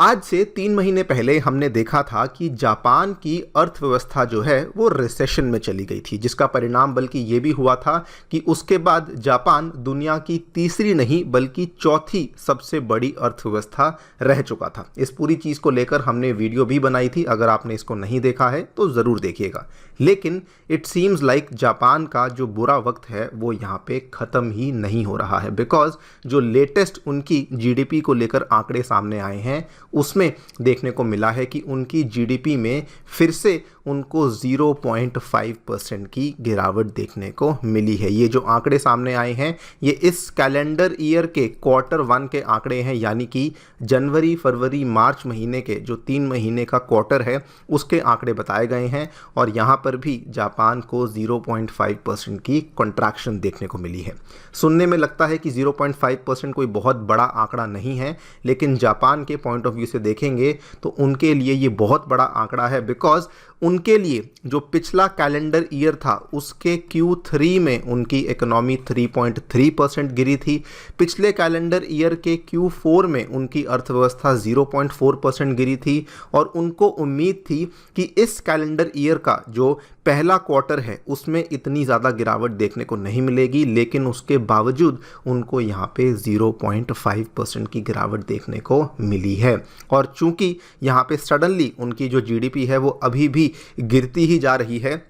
आज से 3 महीने पहले हमने देखा था कि जापान की अर्थव्यवस्था जो है वो रिसेशन में चली गई थी, जिसका परिणाम बल्कि ये भी हुआ था कि उसके बाद जापान दुनिया की तीसरी नहीं बल्कि चौथी सबसे बड़ी अर्थव्यवस्था रह चुका था। इस पूरी चीज़ को लेकर हमने वीडियो भी बनाई थी, अगर आपने इसको नहीं देखा है तो ज़रूर देखिएगा। लेकिन इट सीम्स लाइक जापान का जो बुरा वक्त है वो यहाँ पे ख़त्म ही नहीं हो रहा है, बिकॉज जो लेटेस्ट उनकी जीडीपी को लेकर आंकड़े सामने आए हैं उसमें देखने को मिला है कि उनकी जीडीपी में फिर से उनको 0.5% की गिरावट देखने को मिली है। ये जो आंकड़े सामने आए हैं ये इस कैलेंडर ईयर के Q1 के आंकड़े हैं, यानी कि जनवरी फरवरी मार्च महीने के जो 3 महीने का क्वार्टर है उसके आंकड़े बताए गए हैं। और यहाँ पर भी जापान को 0.5% की कंट्रैक्शन देखने को मिली है। सुनने में लगता है कि 0.5% कोई बहुत बड़ा आंकड़ा नहीं है, लेकिन जापान के पॉइंट ऑफ व्यू से देखेंगे तो उनके लिए ये बहुत बड़ा आंकड़ा है, बिकॉज उनके लिए जो पिछला कैलेंडर ईयर था उसके Q3 में उनकी इकोनॉमी 3.3% गिरी थी। पिछले कैलेंडर ईयर के Q4 में उनकी अर्थव्यवस्था 0.4% गिरी थी और उनको उम्मीद थी कि इस कैलेंडर ईयर का जो पहला क्वार्टर है उसमें इतनी ज़्यादा गिरावट देखने को नहीं मिलेगी, लेकिन उसके बावजूद उनको यहाँ पे 0.5% की गिरावट देखने को मिली है। और चूंकि यहाँ पे सडनली उनकी जो जीडीपी है वो अभी भी गिरती ही जा रही है,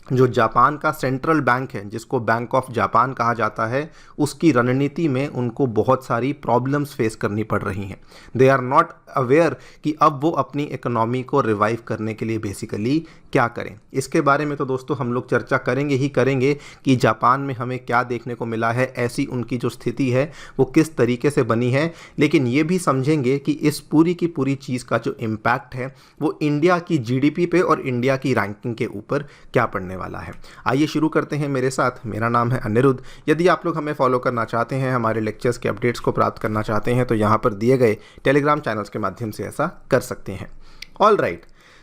जो जापान का सेंट्रल बैंक है जिसको बैंक ऑफ जापान कहा जाता है उसकी रणनीति में उनको बहुत सारी प्रॉब्लम्स फेस करनी पड़ रही हैं। दे आर नॉट अवेयर कि अब वो अपनी इकोनॉमी को रिवाइव करने के लिए बेसिकली क्या करें। इसके बारे में तो दोस्तों हम लोग चर्चा करेंगे ही करेंगे कि जापान में हमें क्या देखने को मिला है, ऐसी उनकी जो स्थिति है वो किस तरीके से बनी है, लेकिन ये भी समझेंगे कि इस पूरी की पूरी चीज़ का जो इम्पैक्ट है वो इंडिया की जीडीपी पे और इंडिया की रैंकिंग के ऊपर क्या पड़ने वाला है। आइए शुरू करते हैं मेरे साथ। मेरा नाम है अनिरुद्ध। यदि आप लोग हमें फॉलो करना चाहते हैं, हमारे लेक्चर्स के अपडेट्स को प्राप्त करना चाहते हैं तो यहाँ पर दिए गए टेलीग्राम चैनल्स के माध्यम से ऐसा कर सकते हैं। ऑल राइट,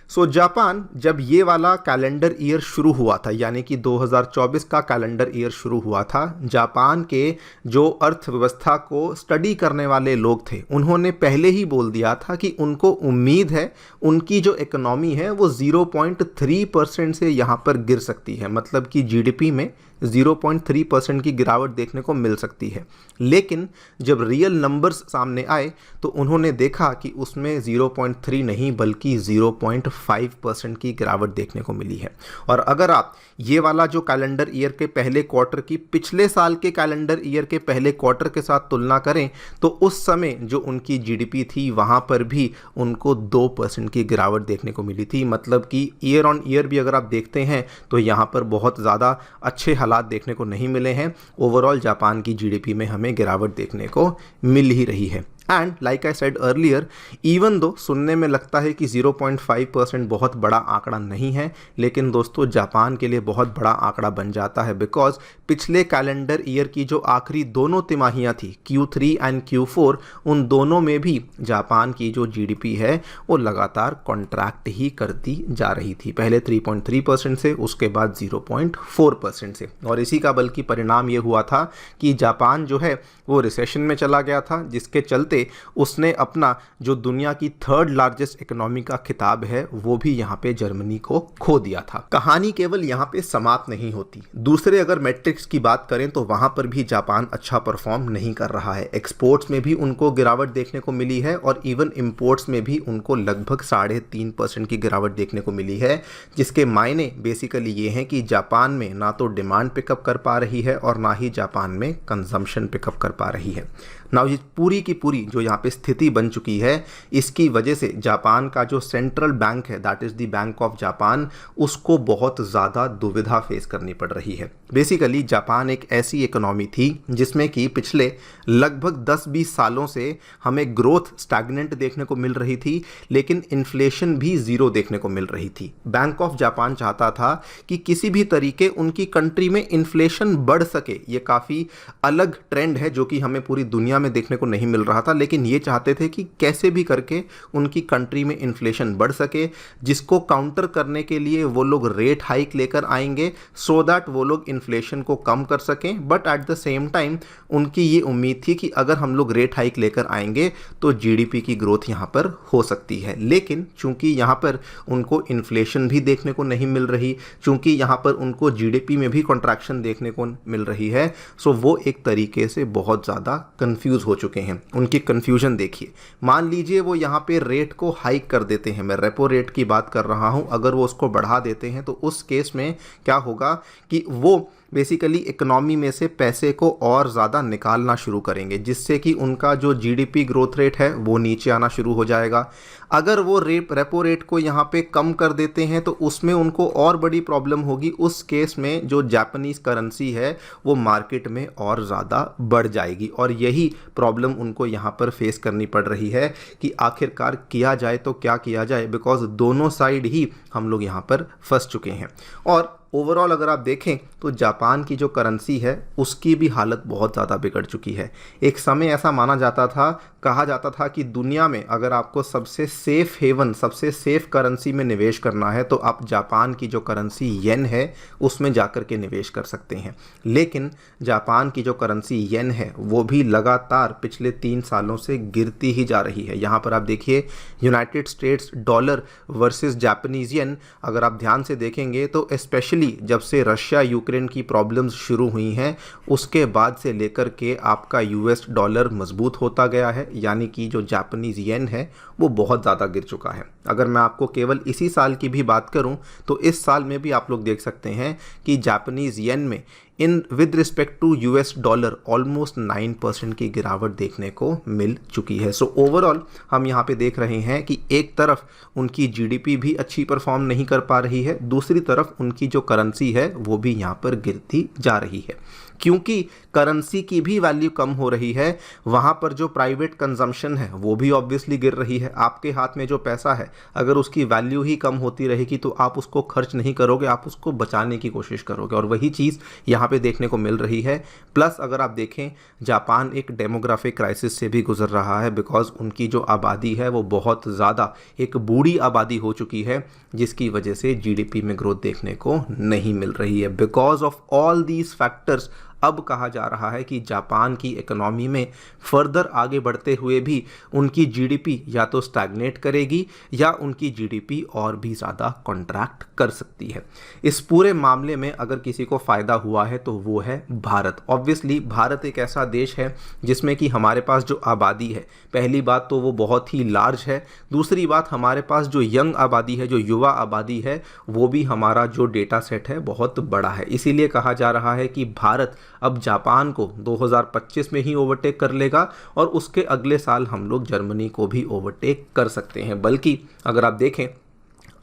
सो जापान जब ये वाला कैलेंडर ईयर शुरू हुआ था, यानी कि 2024 का कैलेंडर ईयर शुरू हुआ था, जापान के जो अर्थव्यवस्था को स्टडी करने वाले लोग थे उन्होंने पहले ही बोल दिया था कि उनको उम्मीद है उनकी जो इकोनॉमी है वो 0.3% से यहाँ पर गिर सकती है, मतलब कि जीडीपी में 0.3% की गिरावट देखने को मिल सकती है। लेकिन जब रियल नंबर्स सामने आए तो उन्होंने देखा कि उसमें 0.3 नहीं बल्कि 0.5% की गिरावट देखने को मिली है। और अगर आप ये वाला जो कैलेंडर ईयर के पहले क्वार्टर की पिछले साल के कैलेंडर ईयर के पहले क्वार्टर के साथ तुलना करें तो उस समय जो उनकी जीडीपी थी वहाँ पर भी उनको 2% की गिरावट देखने को मिली थी। मतलब कि ईयर ऑन ईयर भी अगर आप देखते हैं तो यहाँ पर बहुत ज़्यादा अच्छे हालात देखने को नहीं मिले हैं। ओवरऑल जापान की जीडीपी में हमें गिरावट देखने को मिल ही रही है। And like I said earlier, even though सुनने में लगता है कि 0.5% बहुत बड़ा आंकड़ा नहीं है, लेकिन दोस्तों जापान के लिए बहुत बड़ा आंकड़ा बन जाता है, बिकॉज पिछले कैलेंडर ईयर की जो आखिरी दोनों तिमाहियां थी Q3 एंड Q4, उन दोनों में भी जापान की जो जीडीपी है वो लगातार कॉन्ट्रैक्ट ही करती जा रही थी, पहले 3.3% से, उसके बाद 0.4% से। और इसी का बल्कि परिणाम ये हुआ था कि जापान जो है वो रिसेशन में चला गया था, जिसके चलते उसने अपना जो दुनिया की 3rd लार्जेस्ट इकोनॉमी का खिताब है वो भी यहाँ पे जर्मनी को खो दिया था। कहानी केवल यहाँ पे समाप्त नहीं होती। दूसरे अगर मैट्रिक्स की बात करें तो वहाँ पर भी जापान अच्छा परफॉर्म नहीं कर रहा है। एक्सपोर्ट्स में भी उनको गिरावट देखने को मिली है और इवन इंपोर्ट्स में भी उनको लगभग 3.5% की गिरावट देखने को मिली है, जिसके मायने बेसिकली ये हैं कि जापान में ना तो डिमांड पिकअप कर पा रही है और ना ही जापान में कंजम्पशन पिकअप कर पा रही है। नाउ ये पूरी की पूरी जो यहाँ पे स्थिति बन चुकी है, इसकी वजह से जापान का जो सेंट्रल बैंक है, that is the bank of Japan, उसको बहुत ज़्यादा दुविधा फेस करनी पड़ रही है। बेसिकली जापान एक ऐसी इकोनॉमी थी जिसमें कि पिछले लगभग 10-20 सालों से हमें ग्रोथ स्टैग्नेंट देखने को मिल रही थी, लेकिन इन्फ्लेशन भी ज़ीरो देखने को मिल रही थी। बैंक ऑफ जापान चाहता था कि किसी भी तरीके उनकी कंट्री में इन्फ्लेशन बढ़ सके। ये काफ़ी अलग ट्रेंड है जो कि हमें पूरी दुनिया दुनिया में देखने को नहीं मिल रहा था, लेकिन ये चाहते थे कि कैसे भी करके उनकी कंट्री में इन्फ्लेशन बढ़ सके, जिसको काउंटर करने के लिए वो लोग रेट हाइक लेकर आएंगे सो दैट वो लोग इन्फ्लेशन को कम कर सकें। But at the same time उनकी ये उम्मीद थी कि अगर हम लोग रेट हाइक लेकर आएंगे तो जीडीपी की ग्रोथ यहाँ पर हो सकती है। लेकिन चूंकि यहाँ पर उनको इन्फ्लेशन भी देखने को नहीं मिल रही, चूंकि यहाँ पर उनको जीडीपी में भी कॉन्ट्रैक्शन देखने को मिल रही है, सो वो एक तरीके से बहुत ज़्यादा कंफ्यूज हो चुके हैं। उनकी कंफ्यूजन देखिए, मान लीजिए वो यहाँ पे रेट को हाइक कर देते हैं, मैं रेपो रेट की बात कर रहा हूँ, अगर वो उसको बढ़ा देते हैं तो उस केस में क्या होगा कि वो बेसिकली इकोनॉमी में से पैसे को और ज़्यादा निकालना शुरू करेंगे, जिससे कि उनका जो जीडीपी ग्रोथ रेट है वो नीचे आना शुरू हो जाएगा। अगर वो रेपो रेट को यहाँ पे कम कर देते हैं तो उसमें उनको और बड़ी प्रॉब्लम होगी। उस केस में जो जापानीज़ करेंसी है वो मार्केट में और ज़्यादा बढ़ जाएगी, और यही प्रॉब्लम उनको यहाँ पर फेस करनी पड़ रही है कि आखिरकार किया जाए तो क्या किया जाए, बिकॉज दोनों साइड ही हम लोग यहाँ पर फंस चुके हैं। और ओवरऑल अगर आप देखें तो जापान की जो करेंसी है उसकी भी हालत बहुत ज़्यादा बिगड़ चुकी है। एक समय ऐसा माना जाता था, कहा जाता था कि दुनिया में अगर आपको सबसे सेफ हेवन, सबसे सेफ करेंसी में निवेश करना है तो आप जापान की जो करेंसी येन है उसमें जाकर के निवेश कर सकते हैं। लेकिन जापान की जो करेंसी येन है वो भी लगातार पिछले 3 सालों से गिरती ही जा रही है। यहाँ पर आप देखिए United states dollar versus Japanese yen, अगर आप ध्यान से देखेंगे तो स्पेशली जब से रशिया यूक्रेन की प्रॉब्लम्स शुरू हुई हैं उसके बाद से लेकर के आपका यूएस डॉलर मजबूत होता गया है, यानी कि जो जापानीज येन है वो बहुत ज़्यादा गिर चुका है। अगर मैं आपको केवल इसी साल की भी बात करूं तो इस साल में भी आप लोग देख सकते हैं कि जापानीज येन में with respect to US dollar almost 9% की गिरावट देखने को मिल चुकी है। सो ओवरऑल हम यहाँ पे देख रहे हैं कि एक तरफ उनकी जीडीपी भी अच्छी परफॉर्म नहीं कर पा रही है, दूसरी तरफ उनकी जो करेंसी है वो भी यहाँ पर गिरती जा रही है। क्योंकि करेंसी की भी वैल्यू कम हो रही है, वहाँ पर जो प्राइवेट कंजम्पशन है वो भी ऑब्वियसली गिर रही है। आपके हाथ में जो पैसा है अगर उसकी वैल्यू ही कम होती रहेगी तो आप उसको खर्च नहीं करोगे, आप उसको बचाने की कोशिश करोगे, और वही चीज़ यहाँ पे देखने को मिल रही है। प्लस अगर आप देखें जापान एक डेमोग्राफिक क्राइसिस से भी गुजर रहा है, बिकॉज उनकी जो आबादी है वो बहुत ज़्यादा एक बूढ़ी आबादी हो चुकी है, जिसकी वजह से जीडीपी में ग्रोथ देखने को नहीं मिल रही है। Because of all these factors अब कहा जा रहा है कि जापान की इकोनॉमी में फर्दर आगे बढ़ते हुए भी उनकी जीडीपी या तो स्टैग्नेट करेगी या उनकी जीडीपी और भी ज़्यादा कॉन्ट्रैक्ट कर सकती है। इस पूरे मामले में अगर किसी को फ़ायदा हुआ है तो वो है भारत। ऑब्वियसली भारत एक ऐसा देश है जिसमें कि हमारे पास जो आबादी है, पहली बात तो वो बहुत ही लार्ज है, दूसरी बात हमारे पास जो यंग आबादी है, जो युवा आबादी है, वो भी हमारा जो डेटा सेट है बहुत बड़ा है। इसीलिए कहा जा रहा है कि भारत अब जापान को 2025 में ही ओवरटेक कर लेगा और उसके अगले साल हम लोग जर्मनी को भी ओवरटेक कर सकते हैं। बल्कि अगर आप देखें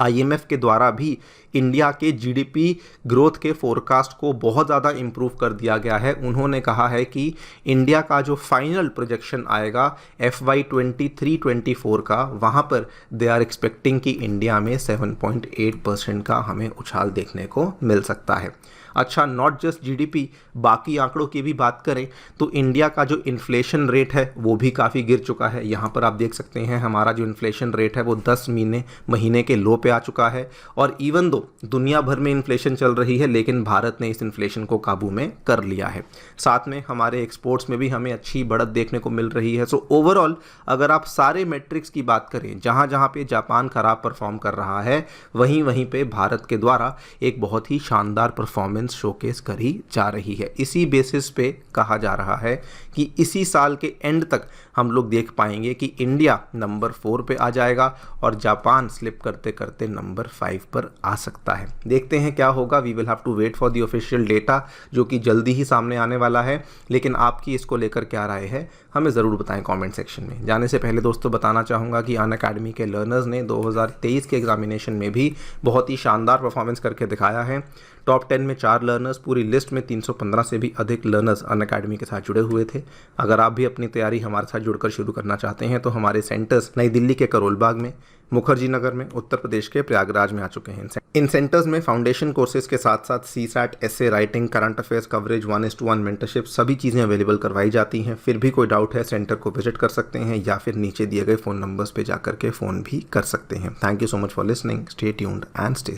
आईएमएफ के द्वारा भी इंडिया के जीडीपी ग्रोथ के फोरकास्ट को बहुत ज़्यादा इम्प्रूव कर दिया गया है। उन्होंने कहा है कि इंडिया का जो फाइनल प्रोजेक्शन आएगा FY 23-24 का, वहाँ पर दे आर एक्सपेक्टिंग कि इंडिया में 7.8% का हमें उछाल देखने को मिल सकता है। अच्छा, नॉट जस्ट जीडीपी, बाकी आंकड़ों की भी बात करें तो इंडिया का जो इन्फ्लेशन रेट है वो भी काफ़ी गिर चुका है। यहाँ पर आप देख सकते हैं हमारा जो इन्फ्लेशन रेट है वो 10 महीने के लो पे आ चुका है। और इवन दो दुनिया भर में इन्फ्लेशन चल रही है, लेकिन भारत ने इस इन्फ्लेशन को काबू में कर लिया है। साथ में हमारे एक्सपोर्ट्स में भी हमें अच्छी बढ़त देखने को मिल रही है। सो ओवरऑल अगर आप सारे मैट्रिक्स की बात करें, जहाँ जहाँ पे जापान खराब परफॉर्म कर रहा है वहीं वहीं पे भारत के द्वारा एक बहुत ही शानदार परफॉर्मेंस शोकेस करी जा रही है। इसी बेसिस पे कहा जा रहा है कि इसी साल के एंड तक हम लोग देख पाएंगे कि इंडिया नंबर 4 पे आ जाएगा और जापान स्लिप करते करते नंबर 5 पर आ सकता है। देखते हैं क्या होगा। We will have to wait for the official data जो कि जल्दी ही सामने आने वाला है। लेकिन आपकी इसको लेकर क्या राय है हमें ज़रूर बताएं कमेंट सेक्शन में। जाने से पहले दोस्तों बताना चाहूँगा कि अनअकैडमी के लर्नर्स ने 2023 के एग्जामिनेशन में भी बहुत ही शानदार परफॉर्मेंस करके दिखाया है। टॉप 10 में 4 लर्नर्स, पूरी लिस्ट में 315 से भी अधिक लर्नर्स अनअकैडमी के साथ जुड़े हुए थे। अगर आप भी अपनी तैयारी हमारे साथ जुड़कर शुरू करना चाहते हैं तो हमारे सेंटर्स नई दिल्ली के करोल बाग में, मुखर्जी नगर में, उत्तर प्रदेश के प्रयागराज में आ चुके हैं। इन सेंटर्स में फाउंडेशन कोर्सेज के साथ साथ CSAT, essay writing, current affairs coverage, 1:1 mentorship, सभी चीज़ें अवेलेबल करवाई जाती हैं। फिर भी कोई डाउट है, सेंटर को विजिट कर सकते हैं या फिर नीचे दिए गए फ़ोन नंबर्स पे जा करके फ़ोन भी कर सकते हैं। Thank you so much for listening, stay tuned and stay